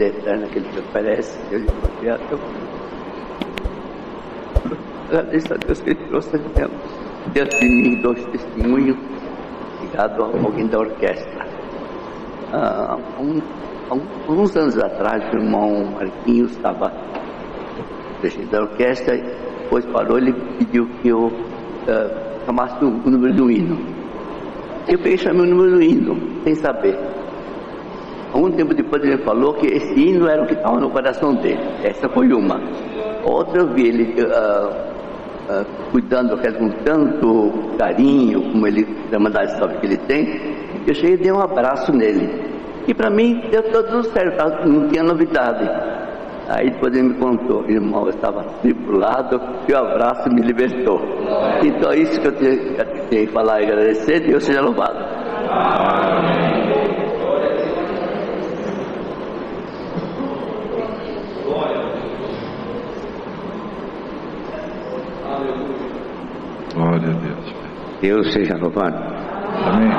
eterna que Ele te oferece, Deus lhe confiar. Eu agradeço a Deus que Ele trouxe dentro de mim 2 testemunhos ligado a alguém da orquestra. Alguns anos atrás, o irmão Marquinhos estava presidente da orquestra, depois parou, ele pediu que eu chamasse o número do hino. Eu peguei e chamei o número do hino, sem saber. Algum tempo depois ele falou que esse hino era o que estava no coração dele. Essa foi uma. Outra eu vi ele cuidando com tanto carinho, como ele, da mandade salve que ele tem. Eu cheguei e dei um abraço nele. E para mim deu tudo certo, não tinha novidade. Aí depois ele me contou, irmão, eu estava tripulado, e o abraço me libertou. Então é isso que eu tenho que falar e agradecer. Deus seja louvado. Amém. Glória a Deus. Deus seja louvado. Amém.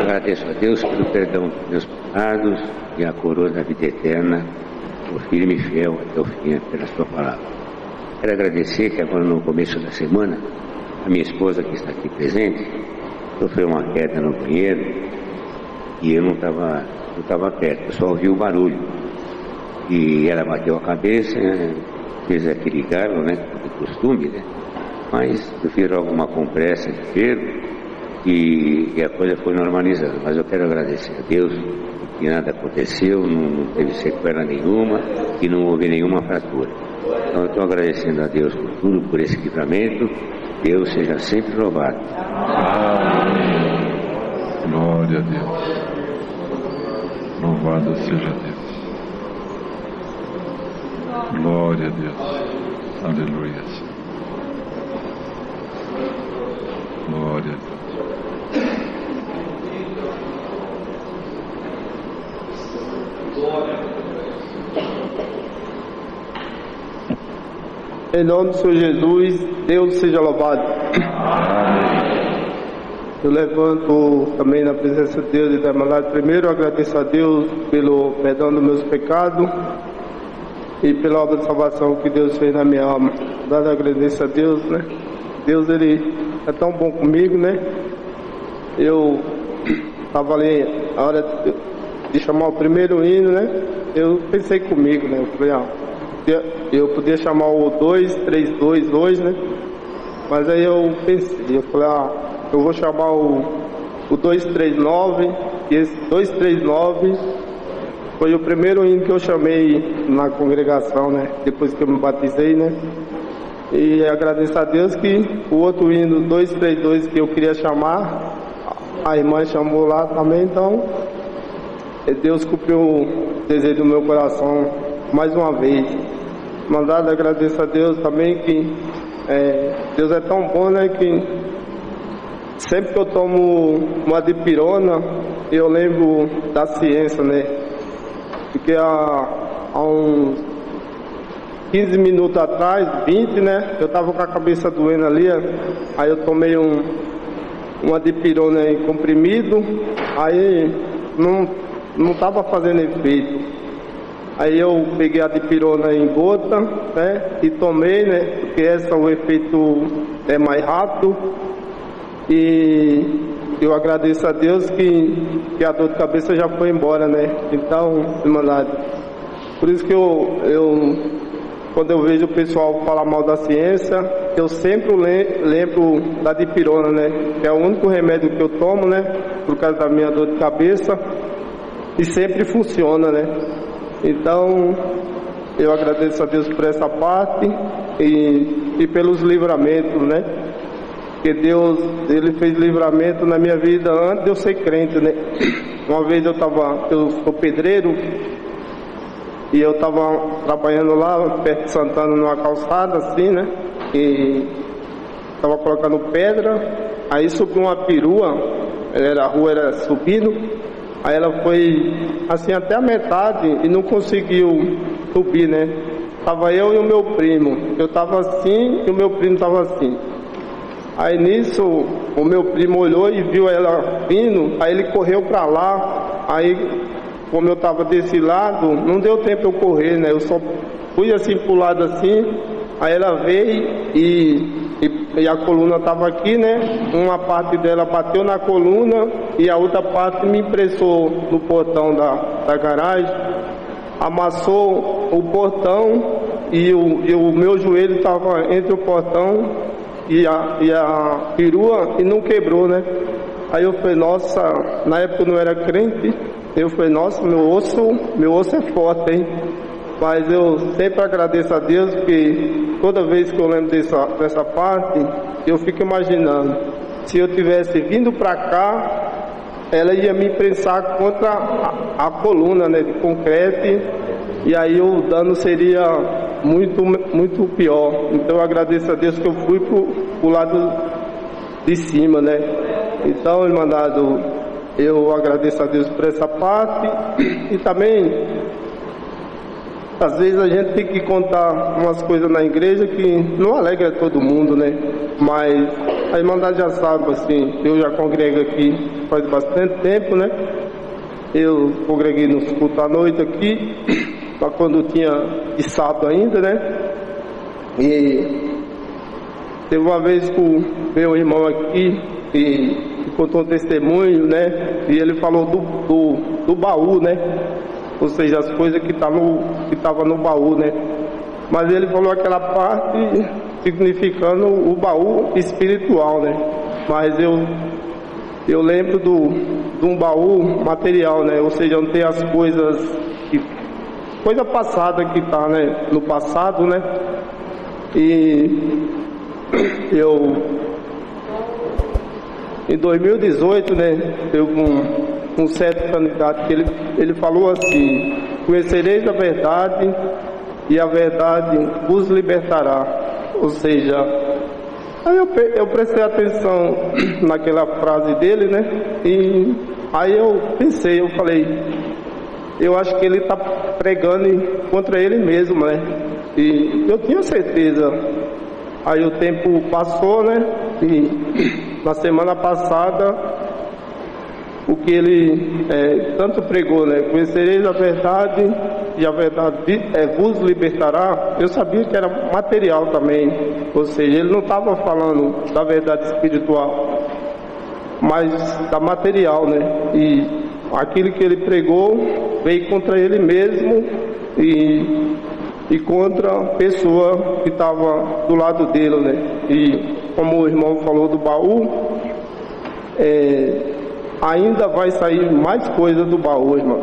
Agradeço a Deus pelo perdão dos meus pecados e a coroa da vida eterna, por firme e fiel até o fim pela sua palavra. Quero agradecer que agora no começo da semana, a minha esposa que está aqui presente, sofreu uma queda no banheiro e eu não estava perto, eu só ouvi o barulho. E ela bateu a cabeça, fez aquele galo, né, de costume, né? Mas eu fiz alguma compressa de ferro e a coisa foi normalizando. Mas eu quero agradecer a Deus que nada aconteceu, não teve sequela nenhuma e não houve nenhuma fratura. Então eu estou agradecendo a Deus por tudo, por esse livramento. Deus seja sempre louvado. Amém. Glória a Deus. Louvado seja Deus. Glória a Deus. Aleluia. Glória a Deus. Em nome do Senhor Jesus, Deus seja louvado. Amém. Eu levanto também na presença de Deus e da Irmandade. Primeiro, eu agradeço a Deus pelo perdão dos meus pecados e pela obra de salvação que Deus fez na minha alma. Dado agradeço a Deus, né? Deus, Ele é tão bom comigo, né? Eu estava ali, a hora de chamar o primeiro hino, né? Eu pensei comigo, né? Eu falei, eu podia chamar o 2-3-2 né? Mas aí eu pensei, eu falei, eu vou chamar o 239, e esse 239 foi o primeiro hino que eu chamei na congregação, né? Depois que eu me batizei, né? E agradeço a Deus que o outro hino 232 que eu queria chamar, a irmã chamou lá também, então Deus cumpriu o desejo do meu coração mais uma vez. Mandado agradeço a Deus também que Deus é tão bom, né, que sempre que eu tomo uma dipirona, eu lembro da ciência, né, porque há uns 15 minutos atrás, 20, né, eu tava com a cabeça doendo ali, aí eu tomei uma dipirona em comprimido, aí não tava fazendo efeito. Aí eu peguei a dipirona em gota, né, e tomei, né, porque o efeito é mais rápido. E eu agradeço a Deus que a dor de cabeça já foi embora, né. Então, irmandade, por isso que eu quando eu vejo o pessoal falar mal da ciência, eu sempre lembro da dipirona, né, que é o único remédio que eu tomo, né, por causa da minha dor de cabeça, e sempre funciona, né. Então, eu agradeço a Deus por essa parte e pelos livramentos, né? Porque Deus, Ele fez livramento na minha vida antes de eu ser crente, né? Uma vez eu sou pedreiro e eu estava trabalhando lá perto de Santana, numa calçada assim, né? E estava colocando pedra, aí subiu uma perua, a rua era subindo. Aí ela foi assim até a metade e não conseguiu subir, né? Tava eu e o meu primo. Eu tava assim e o meu primo tava assim. Aí nisso o meu primo olhou e viu ela vindo, aí ele correu pra lá. Aí como eu estava desse lado, não deu tempo eu correr, né? Eu só fui assim pro lado assim, aí ela veio e a coluna estava aqui, né? Uma parte dela bateu na coluna e a outra parte me impressou no portão da garagem, amassou o portão e o meu joelho estava entre o portão e a perua e não quebrou, né? Aí eu falei, nossa, na época eu não era crente, eu falei, nossa, meu osso é forte, hein? Mas eu sempre agradeço a Deus, porque toda vez que eu lembro dessa parte, eu fico imaginando, se eu tivesse vindo para cá, ela ia me prensar contra a coluna, né, de concreto, e aí o dano seria muito pior. Então eu agradeço a Deus que eu fui pro lado de cima, né? Então, irmandado, eu agradeço a Deus por essa parte e também, às vezes a gente tem que contar umas coisas na igreja que não alegra todo mundo, né? Mas a irmandade já sabe, assim, eu já congrego aqui faz bastante tempo, né? Eu congreguei nos cultos à noite aqui, só quando tinha de sábado ainda, né? E teve uma vez que o meu irmão aqui e contou um testemunho, né? E ele falou do baú, né? Ou seja, as coisas que estavam no baú, né? Mas ele falou aquela parte significando o baú espiritual, né? Mas eu lembro de um baú material, né? Ou seja, onde tem as coisa passada que está, né? No passado, né? E em 2018, né, teve um certo candidato que ele falou assim: conhecereis a verdade e a verdade vos libertará. Ou seja, aí eu prestei atenção naquela frase dele, né, e aí eu pensei, eu falei, eu acho que ele está pregando contra ele mesmo, né, e eu tinha certeza. Aí o tempo passou, né? E na semana passada, o que ele tanto pregou, né? Conhecereis a verdade e a verdade vos libertará. Eu sabia que era material também. Ou seja, ele não estava falando da verdade espiritual, mas da material, né? E aquilo que ele pregou veio contra ele mesmo e contra a pessoa que estava do lado dele, né? E como o irmão falou do baú, ainda vai sair mais coisa do baú, irmão.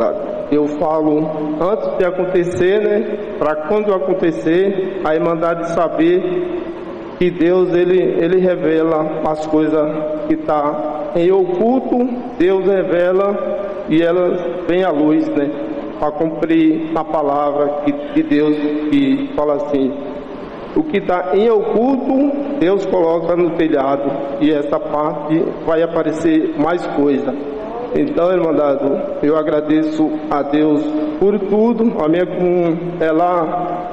Eu falo antes de acontecer, né? Para quando acontecer, a irmandade saber que Deus ele revela as coisas que está em oculto, Deus revela e elas vêm à luz, né? Para cumprir a palavra de Deus que fala assim: o que está em oculto, Deus coloca no telhado, e essa parte vai aparecer mais coisa. Então, irmandado, eu agradeço a Deus por tudo. A minha comum é lá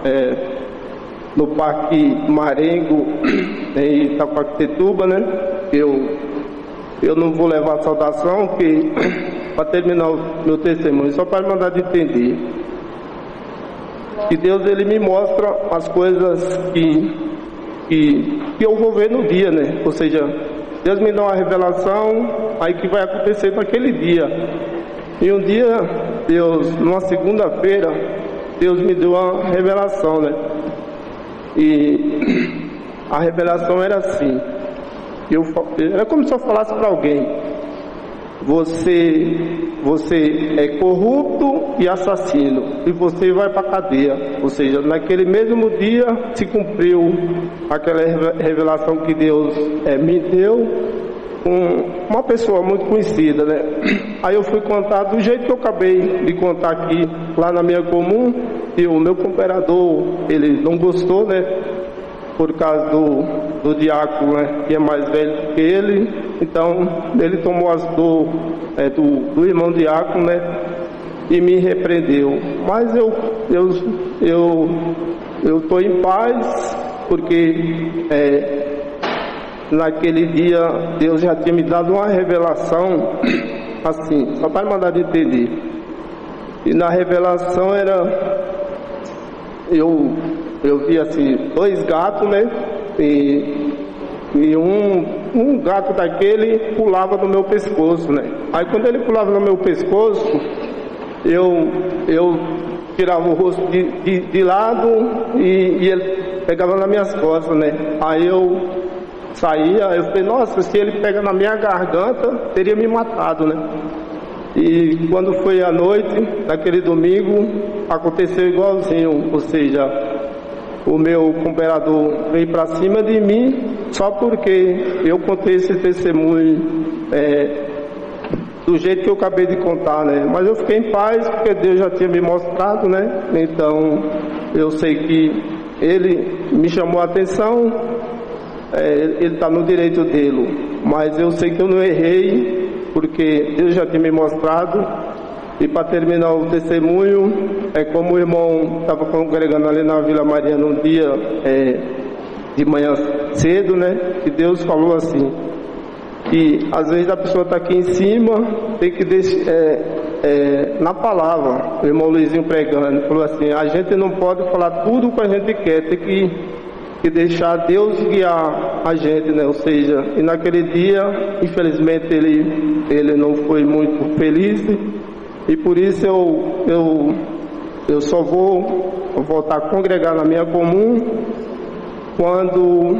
no Parque Marengo, em Itacoaquecetuba, né? Eu não vou levar saudação, porque para terminar o meu testemunho, só para mandar de entender que Deus ele me mostra as coisas que eu vou ver no dia, né? Ou seja, Deus me dá uma revelação aí que vai acontecer naquele dia. E um dia, Deus, numa segunda-feira, Deus me deu uma revelação, né? E a revelação era assim: era como se eu falasse para alguém: você é corrupto e assassino, e você vai para a cadeia. Ou seja, naquele mesmo dia se cumpriu aquela revelação que Deus me deu com uma pessoa muito conhecida, né? Aí eu fui contar do jeito que eu acabei de contar aqui, lá na minha comum, e o meu cooperador, ele não gostou, né? Por causa do diácono, né, que é mais velho que ele. Então ele tomou as dores do irmão diácono, né, e me repreendeu. Mas eu estou em paz, porque naquele dia Deus já tinha me dado uma revelação assim, só para mandar de entender. E na revelação eu vi assim, 2 gatos, né? E um gato daquele pulava no meu pescoço, né? Aí quando ele pulava no meu pescoço, eu tirava o rosto de lado e ele pegava nas minhas costas, né? Aí eu saía, eu falei, nossa, se ele pega na minha garganta, teria me matado, né? E quando foi à noite, naquele domingo, aconteceu igualzinho, ou seja, o meu comperador veio para cima de mim só porque eu contei esse testemunho do jeito que eu acabei de contar, né? Mas eu fiquei em paz porque Deus já tinha me mostrado, né? Então eu sei que Ele me chamou a atenção, Ele está no direito dele, mas eu sei que eu não errei porque Deus já tinha me mostrado. E para terminar o testemunho, como o irmão estava congregando ali na Vila Maria num dia de manhã cedo, né? Que Deus falou assim, que às vezes a pessoa está aqui em cima, tem que deixar na palavra, o irmão Luizinho pregando, falou assim, a gente não pode falar tudo o que a gente quer, tem que deixar Deus guiar a gente, né? Ou seja, e naquele dia, infelizmente ele não foi muito feliz. E por isso eu só vou voltar a congregar na minha comum quando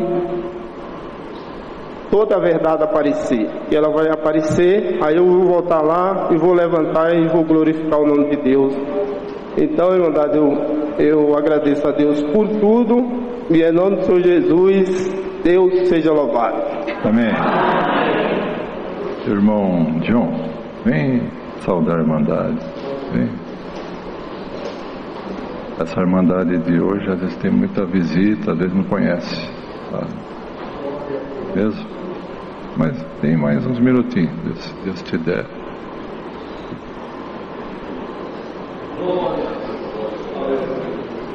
toda a verdade aparecer. E ela vai aparecer, aí eu vou voltar lá e vou levantar e vou glorificar o nome de Deus. Então, irmandade, eu agradeço a Deus por tudo e em nome do Senhor Jesus, Deus seja louvado. Amém. Irmão John, vem saudar a Irmandade. Vem. Essa Irmandade de hoje, às vezes tem muita visita, às vezes não conhece. Tá? Mesmo? Mas tem mais uns minutinhos, Deus te der.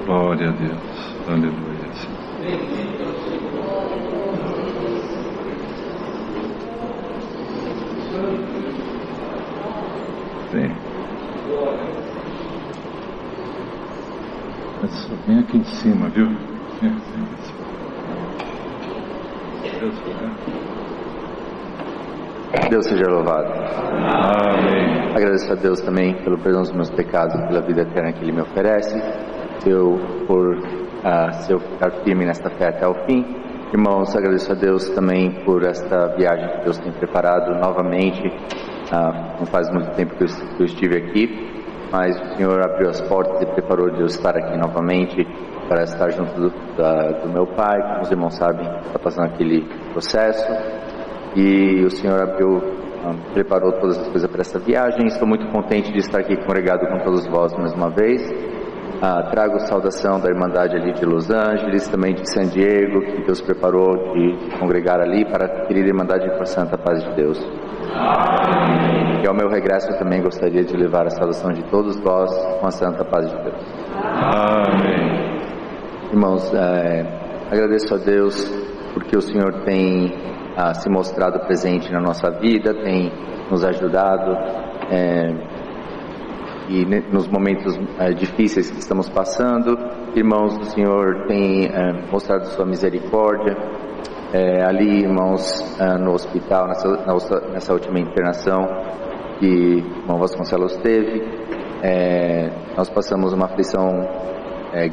Glória a Deus. Aleluia. Sim. Vem aqui em cima, viu? Vem aqui em cima. Deus seja louvado. Amém. Agradeço a Deus também pelo perdão dos meus pecados, pela vida eterna que Ele me oferece, se eu ficar firme nesta fé até o fim. Irmãos, agradeço a Deus também por esta viagem que Deus tem preparado novamente. Não faz muito tempo que eu estive aqui, mas o Senhor abriu as portas e preparou de eu estar aqui novamente para estar junto do meu pai. Como os irmãos sabem, está passando aquele processo e o Senhor preparou todas as coisas para essa viagem. Estou muito contente de estar aqui congregado com todos vós mais uma vez. Trago saudação da Irmandade ali de Los Angeles, também de San Diego, que Deus preparou de congregar ali para a querida Irmandade com a Santa Paz de Deus. E ao meu regresso eu também gostaria de levar a saudação de todos vós com a Santa Paz de Deus. Amém. Irmãos, agradeço a Deus porque o Senhor tem se mostrado presente na nossa vida, tem nos ajudado e nos momentos difíceis que estamos passando. Irmãos, o Senhor tem mostrado sua misericórdia. Ali, irmãos, no hospital, nessa última internação que o irmão Vasconcelos teve, nós passamos uma aflição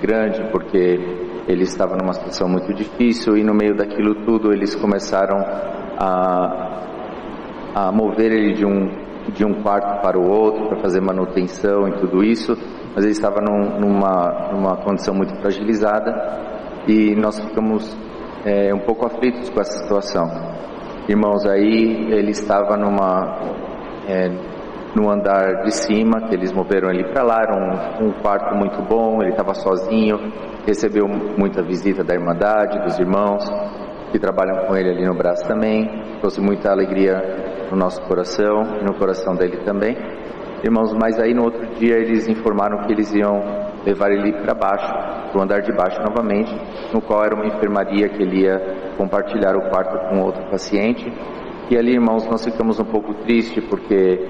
grande porque ele estava numa situação muito difícil e no meio daquilo tudo eles começaram a mover ele de um quarto para o outro para fazer manutenção e tudo isso, mas ele estava numa condição muito fragilizada e nós ficamos um pouco aflitos com essa situação. Irmãos, aí ele estava no andar de cima, que eles moveram ele para lá, era um quarto muito bom, ele estava sozinho, recebeu muita visita da Irmandade, dos irmãos que trabalham com ele ali no braço também, trouxe muita alegria no nosso coração e no coração dele também. Irmãos, mas aí no outro dia eles informaram que eles iam levar ele para baixo, para o andar de baixo novamente, no qual era uma enfermaria que ele ia compartilhar o quarto com outro paciente. E ali, irmãos, nós ficamos um pouco tristes porque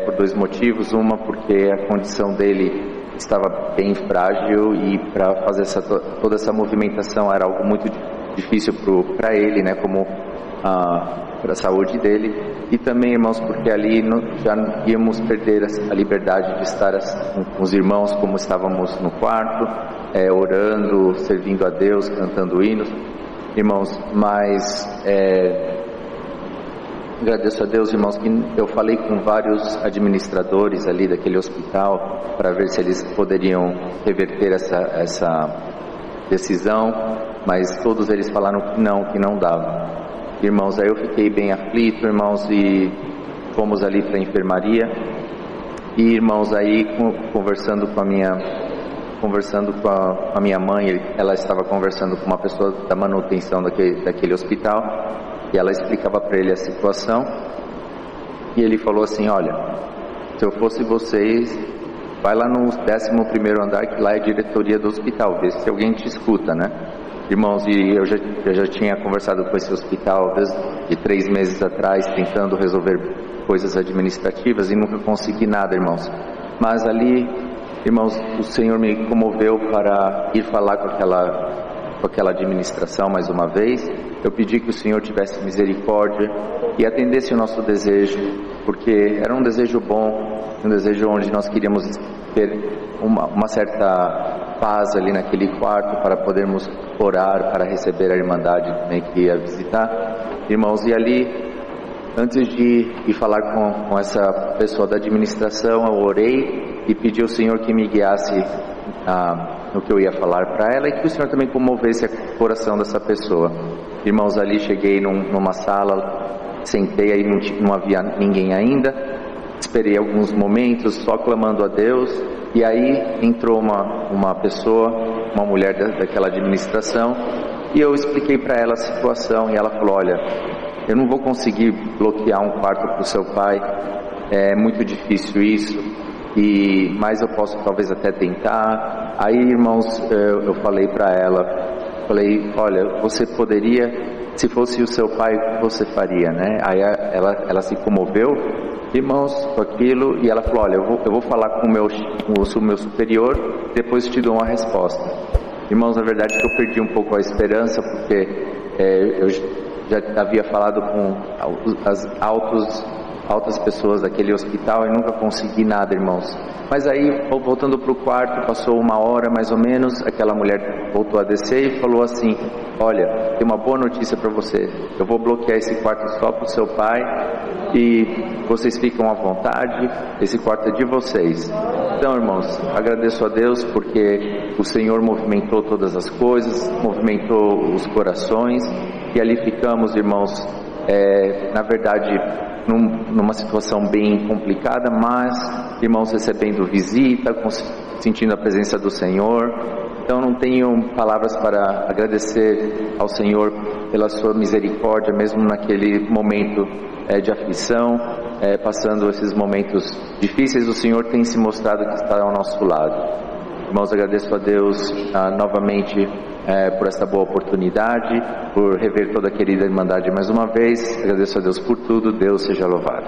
por dois motivos. Uma, porque a condição dele estava bem frágil e para fazer toda essa movimentação era algo muito difícil para ele, né, como para a saúde dele. E também, irmãos, porque ali já íamos perder a liberdade de estar com os irmãos como estávamos no quarto, orando, servindo a Deus, cantando hinos. Irmãos, mas agradeço a Deus, irmãos, que eu falei com vários administradores ali daquele hospital para ver se eles poderiam reverter essa decisão, mas todos eles falaram que não dava. Irmãos, aí eu fiquei bem aflito, irmãos, e fomos ali para a enfermaria. E, irmãos, aí conversando com a minha mãe, ela estava conversando com uma pessoa da manutenção daquele hospital, e ela explicava para ele a situação, e ele falou assim: olha, se eu fosse vocês, vai lá no 11º andar, que lá é a diretoria do hospital, vê se alguém te escuta, né? Irmãos, e eu já tinha conversado com esse hospital desde 3 meses atrás, tentando resolver coisas administrativas e nunca consegui nada, irmãos. Mas ali, irmãos, o Senhor me comoveu para ir falar com aquela administração mais uma vez. Eu pedi que o Senhor tivesse misericórdia e atendesse o nosso desejo, porque era um desejo bom, um desejo onde nós queríamos ter uma certa paz ali naquele quarto para podermos orar, para receber a Irmandade também que ia visitar. Irmãos, e ali, antes de ir falar com essa pessoa da administração, eu orei e pedi ao Senhor que me guiasse no que eu ia falar para ela, e que o Senhor também comovesse o coração dessa pessoa. Irmãos, ali cheguei numa sala, sentei, aí não havia ninguém ainda, esperei alguns momentos só clamando a Deus, e aí entrou uma pessoa, uma mulher daquela administração, e eu expliquei para ela a situação, e ela falou: olha, eu não vou conseguir bloquear um quarto para o seu pai, é muito difícil isso, mas eu posso talvez até tentar. Aí, irmãos, eu falei para ela, olha, você poderia, se fosse o seu pai, o que você faria, né? Aí ela se comoveu, irmãos, com aquilo, e ela falou: olha, eu vou falar com o meu superior, depois te dou uma resposta. Irmãos, na verdade que eu perdi um pouco a esperança, porque eu já havia falado com as altas pessoas daquele hospital e nunca consegui nada, irmãos. Mas aí, voltando para o quarto, passou 1 hora mais ou menos, aquela mulher voltou a descer e falou assim: olha, tem uma boa notícia para você, eu vou bloquear esse quarto só para o seu pai e vocês ficam à vontade, esse quarto é de vocês. Então, irmãos, agradeço a Deus porque o Senhor movimentou todas as coisas, movimentou os corações, e ali ficamos, irmãos, na verdade, numa situação bem complicada, mas, irmãos, recebendo visita, sentindo a presença do Senhor. Então não tenho palavras para agradecer ao Senhor pela sua misericórdia, mesmo naquele momento de aflição, passando esses momentos difíceis, o Senhor tem se mostrado que está ao nosso lado. Irmãos, agradeço a Deus novamente por esta boa oportunidade, por rever toda a querida Irmandade mais uma vez. Agradeço a Deus por tudo. Deus seja louvado.